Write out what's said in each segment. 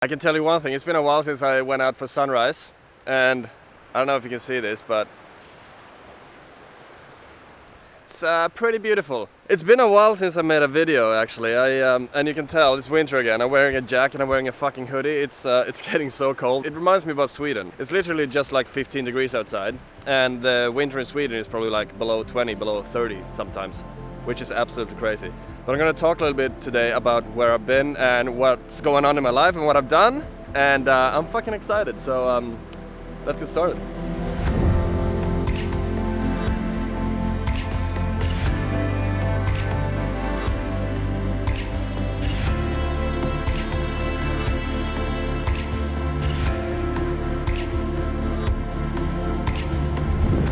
I can tell you one thing, it's been a while since I went out for sunrise, and I don't know if you can see this, but it's pretty beautiful. It's been a while since I made a video actually, and you can tell it's winter again. I'm wearing a jacket, I'm wearing a fucking hoodie, it's getting so cold. It reminds me about Sweden. It's literally just like 15 degrees outside, and the winter in Sweden is probably like below 20, below 30 sometimes, which is absolutely crazy. But I'm gonna talk a little bit today about where I've been and what's going on in my life and what I've done, and I'm fucking excited, so let's get started.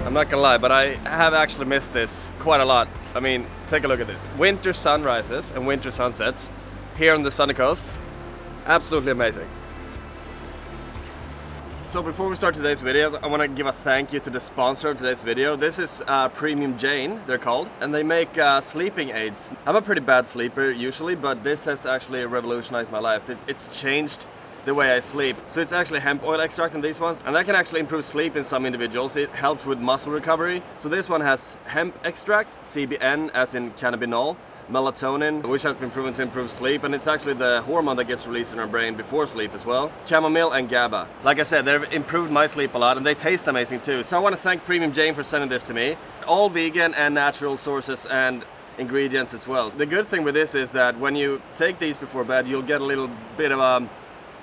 I'm not gonna lie, but I have actually missed this quite a lot. I mean, take a look at this. Winter sunrises and winter sunsets here on the sunny coast. Absolutely amazing. So before we start today's video, I want to give a thank you to the sponsor of today's video. This is Premium Jane, they're called, and they make sleeping aids. I'm a pretty bad sleeper usually, but this has actually revolutionized my life. It's changed the way I sleep. So it's actually hemp oil extract in these ones, and that can actually improve sleep in some individuals. It helps with muscle recovery. So this one has hemp extract, CBN as in cannabinol, melatonin, which has been proven to improve sleep, and it's actually the hormone that gets released in our brain before sleep as well. Chamomile and GABA. Like I said, they've improved my sleep a lot, and they taste amazing too. So I want to thank Premium Jane for sending this to me. All vegan and natural sources and ingredients as well. The good thing with this is that when you take these before bed, you'll get a little bit of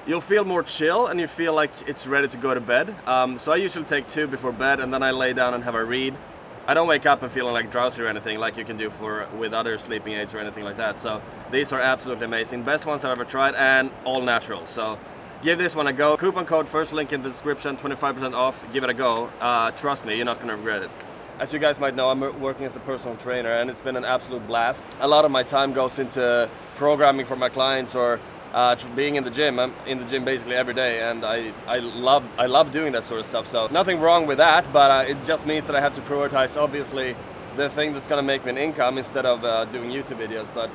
you'll feel more chill and you feel like it's ready to go to bed. So I usually take 2 before bed, and then I lay down and have a read. I don't wake up and feeling like drowsy or anything like you can do with other sleeping aids or anything like that. So these are absolutely amazing. Best ones I've ever tried, and all natural. So give this one a go. Coupon code, first link in the description, 25% off. Give it a go. Trust me, you're not gonna regret it. As you guys might know, I'm working as a personal trainer, and it's been an absolute blast. A lot of my time goes into programming for my clients or being in the gym. I'm in the gym basically every day, and I love doing that sort of stuff. So nothing wrong with that, but it just means that I have to prioritize obviously the thing that's gonna make me an income instead of doing YouTube videos. But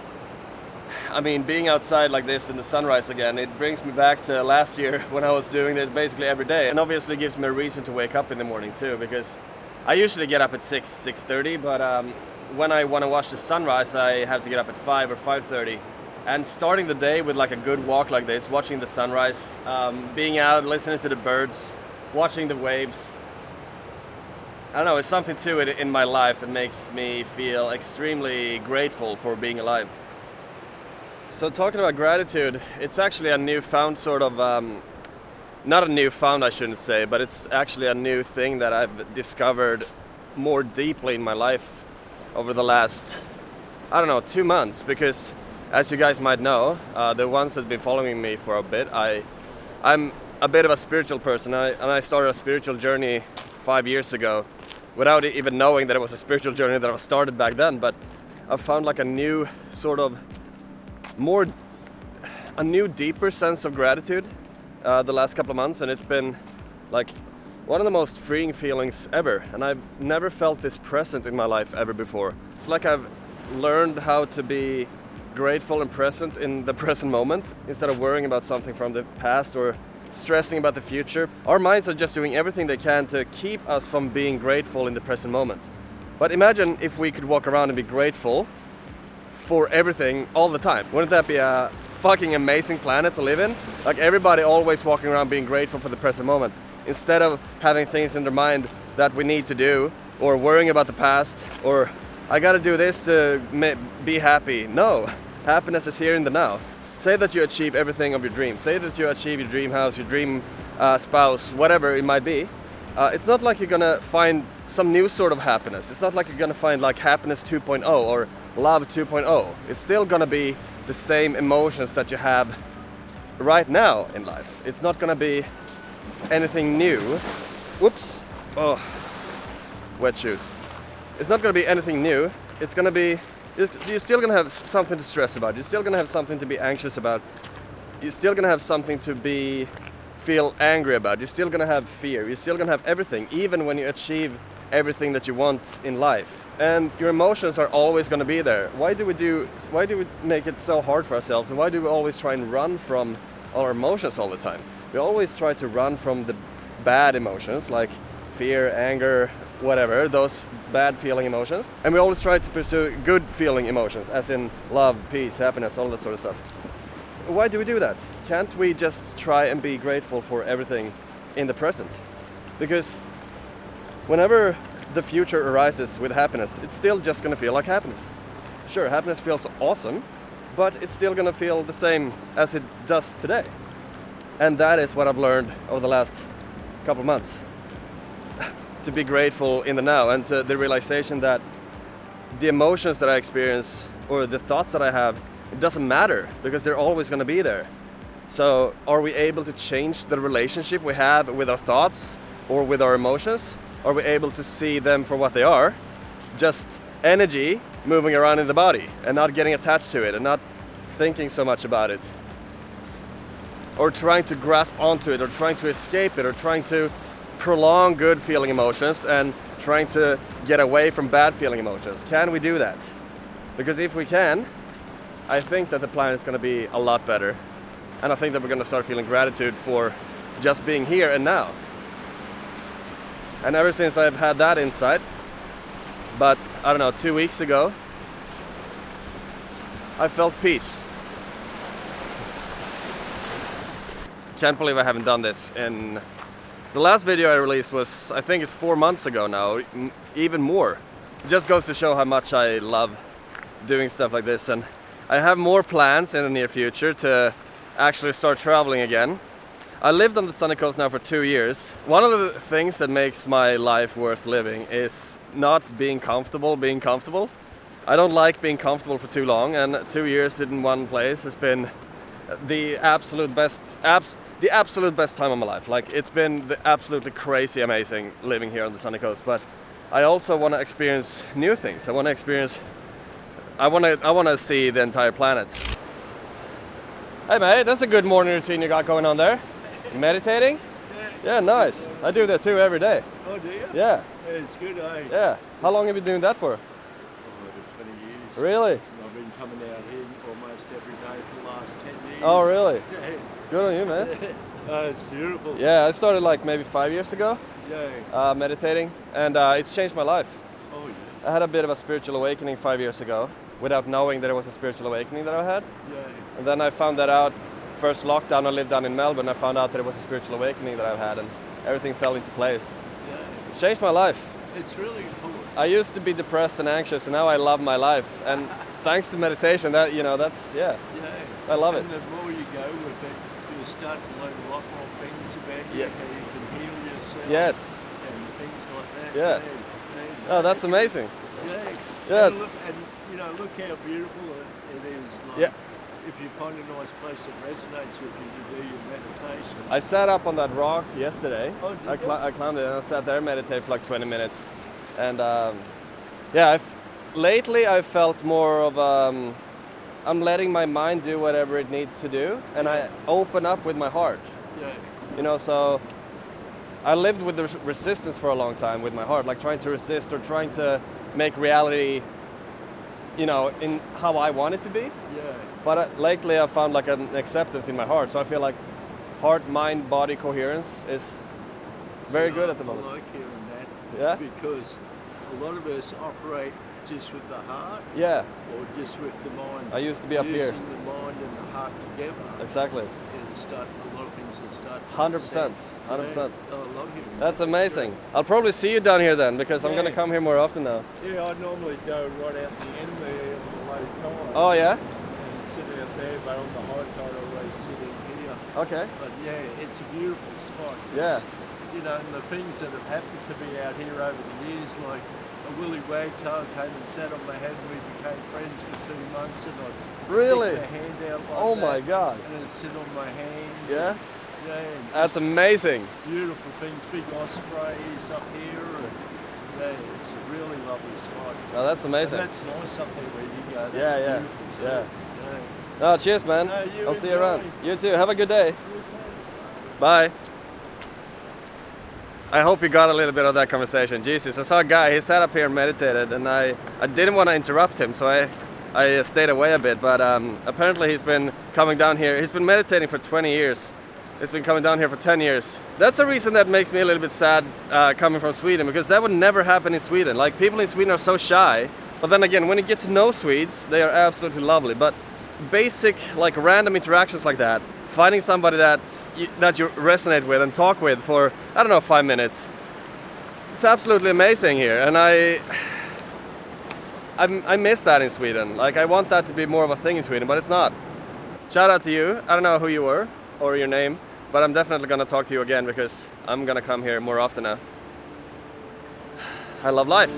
I mean, being outside like this in the sunrise again, it brings me back to last year when I was doing this basically every day, and obviously gives me a reason to wake up in the morning too, because I usually get up at 6:30, but when I want to watch the sunrise, I have to get up at 5 or 5:30. And starting the day with like a good walk like this, watching the sunrise, being out, listening to the birds, watching the waves. I don't know, it's something to it in my life that makes me feel extremely grateful for being alive. So talking about gratitude, it's actually a newfound sort of, not a newfound I shouldn't say, but it's actually a new thing that I've discovered more deeply in my life over the last, I don't know, 2 months, because as you guys might know, the ones that have been following me for a bit, I'm a bit of a spiritual person, and I started a spiritual journey 5 years ago without even knowing that it was a spiritual journey that I started back then. But I found like a new sort of a new deeper sense of gratitude the last couple of months, and it's been like one of the most freeing feelings ever, and I've never felt this present in my life ever before. It's like I've learned how to be grateful and present in the present moment instead of worrying about something from the past or stressing about the future. Our minds are just doing everything they can to keep us from being grateful in the present moment. But imagine if we could walk around and be grateful for everything all the time. Wouldn't that be a fucking amazing planet to live in? Like everybody always walking around being grateful for the present moment, instead of having things in their mind that we need to do, or worrying about the past, or I gotta do this to be happy. No, happiness is here in the now. Say that you achieve everything of your dreams. Say that you achieve your dream house, your dream spouse, whatever it might be. It's not like you're gonna find some new sort of happiness. It's not like you're gonna find like happiness 2.0 or love 2.0. It's still gonna be the same emotions that you have right now in life. It's not gonna be anything new. Whoops, oh, wet shoes. It's not going to be anything new. It's going to be, you're still going to have something to stress about. You're still going to have something to be anxious about. You're still going to have something to feel angry about. You're still going to have fear. You're still going to have everything, even when you achieve everything that you want in life. And your emotions are always going to be there. Why do we make it so hard for ourselves? And why do we always try and run from our emotions all the time. We always try to run from the bad emotions like fear, anger, whatever, those bad feeling emotions. And we always try to pursue good feeling emotions, as in love, peace, happiness, all that sort of stuff. Why do we do that? Can't we just try and be grateful for everything in the present? Because whenever the future arises with happiness, it's still just gonna feel like happiness. Sure, happiness feels awesome, but it's still gonna feel the same as it does today. And that is what I've learned over the last couple of months. To be grateful in the now, and to the realization that the emotions that I experience or the thoughts that I have, it doesn't matter because they're always gonna be there. So are we able to change the relationship we have with our thoughts or with our emotions? Are we able to see them for what they are? Just energy moving around in the body and not getting attached to it and not thinking so much about it. Or trying to grasp onto it or trying to escape it or trying to prolong good feeling emotions and trying to get away from bad feeling emotions. Can we do that? Because if we can, I think that the planet is going to be a lot better. And I think that we're going to start feeling gratitude for just being here and now. And ever since I've had that insight, but I don't know, 2 weeks ago, I felt peace. Can't believe I haven't done this in... The last video I released was, I think it's 4 months ago now, even more. It just goes to show how much I love doing stuff like this, and I have more plans in the near future to actually start traveling again. I lived on the sunny coast now for 2 years. One of the things that makes my life worth living is not being comfortable. I don't like being comfortable for too long, and 2 years in one place has been the absolute best time of my life. Like, it's been the absolutely crazy amazing living here on the sunny coast, but I also want to experience new things. I want to see the entire planet. Hey mate, that's a good morning routine you got going on there. Meditating? Yeah, nice. I do that too every day. Oh, do you? Yeah. It's good, eh? Yeah. How long have you been doing that for? Over 20 years. Really? I've been coming out here almost every day for the last 10 years. Oh, really? Yeah. Good on you, man. Oh, it's beautiful. Yeah, I started like maybe 5 years ago, Yeah. meditating, and it's changed my life. Oh, yeah. I had a bit of a spiritual awakening 5 years ago, without knowing that it was a spiritual awakening that I had. Yeah. And then I found that out, first lockdown, I lived down in Melbourne, I found out that it was a spiritual awakening that I've had, and everything fell into place. Yeah. It's changed my life. It's really cool. I used to be depressed and anxious, and now I love my life. And thanks to meditation, that, you know, that's, yeah, Yeah. I love it. And the more you go with it, you'll start to learn a lot more things about you, Yeah. how you can heal yourself. Yes. And things like that. Yeah. Oh, that's amazing. Yeah. Yeah. And you know, look how beautiful it is. Like, Yeah. if you find a nice place that resonates with you to do your meditation. I sat up on that rock yesterday. Oh, did you? I climbed it and I sat there and meditated for like 20 minutes. And yeah, lately I felt more of I'm letting my mind do whatever it needs to do, and I open up with my heart. Yeah. You know, so I lived with the resistance for a long time with my heart, like trying to resist or trying to make reality, you know, in how I want it to be. Yeah. But lately I found like an acceptance in my heart, so I feel like heart, mind, body coherence is very good at the moment. I like hearing that. Yeah? Because a lot of us operate just with the heart Yeah, or just with the mind. I used to be up here. Using the mind and the heart together. Exactly. And start a lot of things that start. to 100%. make sense. 100%. Yeah. Oh, I love hearing That's that. amazing. I'll probably see you down here then, because I'm Yeah. gonna come here more often now. Yeah, I normally go right out the end there on the low tide. Oh yeah? And sit out there, but on the high tide I always sit in here. Okay. But yeah, it's a beautiful spot. Yeah. You know, and the things that have happened to me out here over the years, like a willy wagtail came and sat on my head and we became friends for 2 months, and I'd Really? stick my hand out like Oh that, my God. and it'd sit on my hand. Yeah? Yeah, and That's amazing. beautiful things, big ospreys up here, and yeah, it's a really lovely spot. Oh, that's And amazing. that's nice up there where you go. That's Yeah, yeah, beautiful, yeah. yeah. Oh, cheers, man. No, you I'll see you around. enjoy. You too. Have a good day. Bye. I hope you got a little bit of that conversation. Jesus, I saw a guy, he sat up here and meditated, and I didn't want to interrupt him, so I I stayed away a bit, but apparently he's been coming down here. He's been meditating for 20 years. He's been coming down here for 10 years. That's a reason that makes me a little bit sad coming from Sweden, because that would never happen in Sweden. Like, people in Sweden are so shy, but then again, when you get to know Swedes, they are absolutely lovely. But basic, like, random interactions like that, finding somebody that you resonate with and talk with for, I don't know, 5 minutes, it's absolutely amazing here. And I miss that in Sweden. Like, I want that to be more of a thing in Sweden, but it's not. Shout out to you. I don't know who you were or your name, but I'm definitely gonna talk to you again because I'm gonna come here more often now. I love life.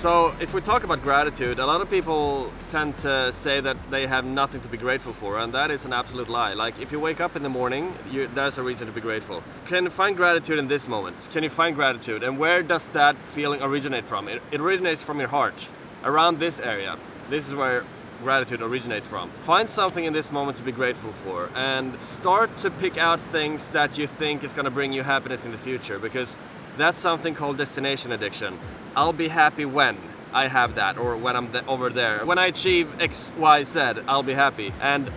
So if we talk about gratitude, a lot of people tend to say that they have nothing to be grateful for, and that is an absolute lie. Like, if you wake up in the morning, there's a reason to be grateful. Can you find gratitude in this moment? Can you find gratitude? And where does that feeling originate from? It originates from your heart, around this area. This is where gratitude originates from. Find something in this moment to be grateful for, and start to pick out things that you think is going to bring you happiness in the future, because that's something called destination addiction. I'll be happy when I have that, or when I'm over there. When I achieve X, Y, Z, I'll be happy. And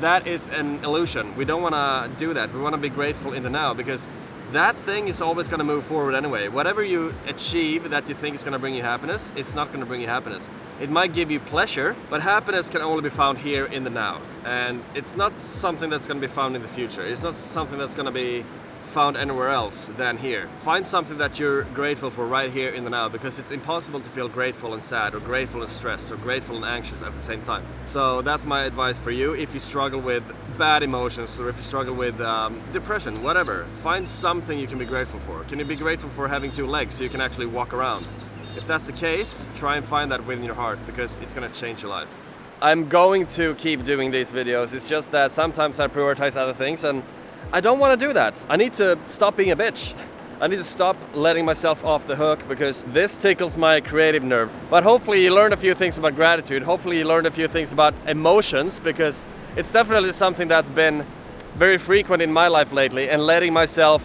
that is an illusion. We don't want to do that. We want to be grateful in the now, because that thing is always going to move forward anyway. Whatever you achieve that you think is going to bring you happiness, it's not going to bring you happiness. It might give you pleasure, but happiness can only be found here in the now. And it's not something that's going to be found in the future. It's not something that's going to be found anywhere else than here. Find something that you're grateful for right here in the now, because it's impossible to feel grateful and sad, or grateful and stressed, or grateful and anxious at the same time. So that's my advice for you. If you struggle with bad emotions, or if you struggle with depression, whatever, find something you can be grateful for. Can you be grateful for having 2 legs so you can actually walk around? If that's the case, try and find that within your heart, because it's gonna change your life. I'm going to keep doing these videos. It's just that sometimes I prioritize other things, and I don't want to do that. I need to stop being a bitch. I need to stop letting myself off the hook, because this tickles my creative nerve. But hopefully you learned a few things about gratitude. Hopefully you learned a few things about emotions, because it's definitely something that's been very frequent in my life lately, and letting myself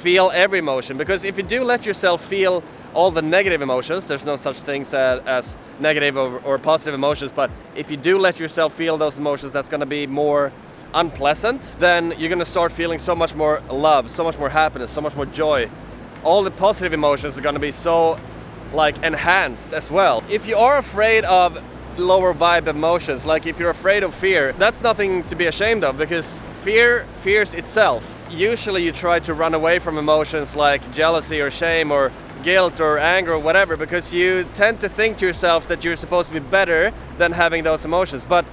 feel every emotion. Because if you do let yourself feel all the negative emotions, there's no such things as negative or positive emotions, but if you do let yourself feel those emotions, that's going to be more unpleasant, then you're gonna start feeling so much more love, so much more happiness, so much more joy. All the positive emotions are gonna be so, like, enhanced as well. If you are afraid of lower vibe emotions, like if you're afraid of fear, that's nothing to be ashamed of, because fear fears itself. Usually you try to run away from emotions like jealousy or shame or guilt or anger or whatever, because you tend to think to yourself that you're supposed to be better than having those emotions. But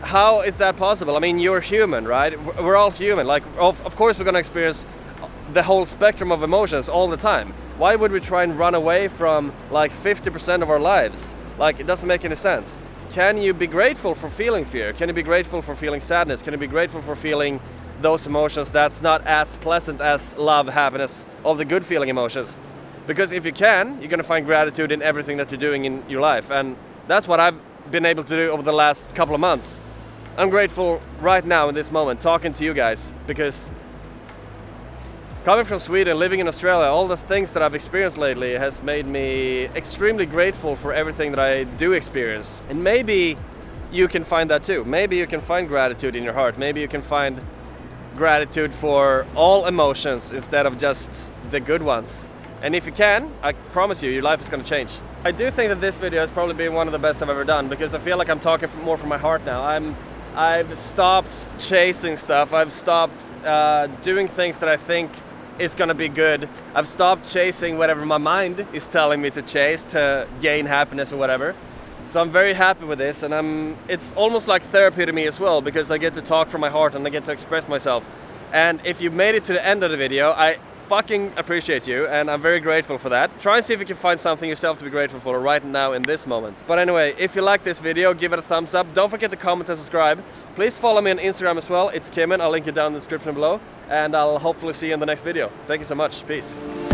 how is that possible? I mean, you're human, right? We're all human. Like, of course we're gonna experience the whole spectrum of emotions all the time. Why would we try and run away from like 50% of our lives? Like, it doesn't make any sense. Can you be grateful for feeling fear? Can you be grateful for feeling sadness? Can you be grateful for feeling those emotions that's not as pleasant as love, happiness, all the good feeling emotions? Because if you can, you're gonna find gratitude in everything that you're doing in your life. And that's what I've been able to do over the last couple of months. I'm grateful right now in this moment talking to you guys, because coming from Sweden, living in Australia, all the things that I've experienced lately has made me extremely grateful for everything that I do experience. And maybe you can find that too. Maybe you can find gratitude in your heart. Maybe you can find gratitude for all emotions instead of just the good ones. And if you can, I promise you, your life is going to change. I do think that this video has probably been one of the best I've ever done, because I feel like I'm talking more from my heart now. I've stopped chasing stuff. I've stopped doing things that I think is gonna be good. I've stopped chasing whatever my mind is telling me to chase to gain happiness or whatever. So I'm very happy with this, and it's almost like therapy to me as well, because I get to talk from my heart and I get to express myself. And if you made it to the end of the video, I fucking appreciate you, and I'm very grateful for that. Try and see if you can find something yourself to be grateful for right now in this moment. But anyway, if you like this video, give it a thumbs up. Don't forget to comment and subscribe. Please follow me on Instagram as well. It's Kimmen. I'll link it down in the description below. And I'll hopefully see you in the next video. Thank you so much. Peace.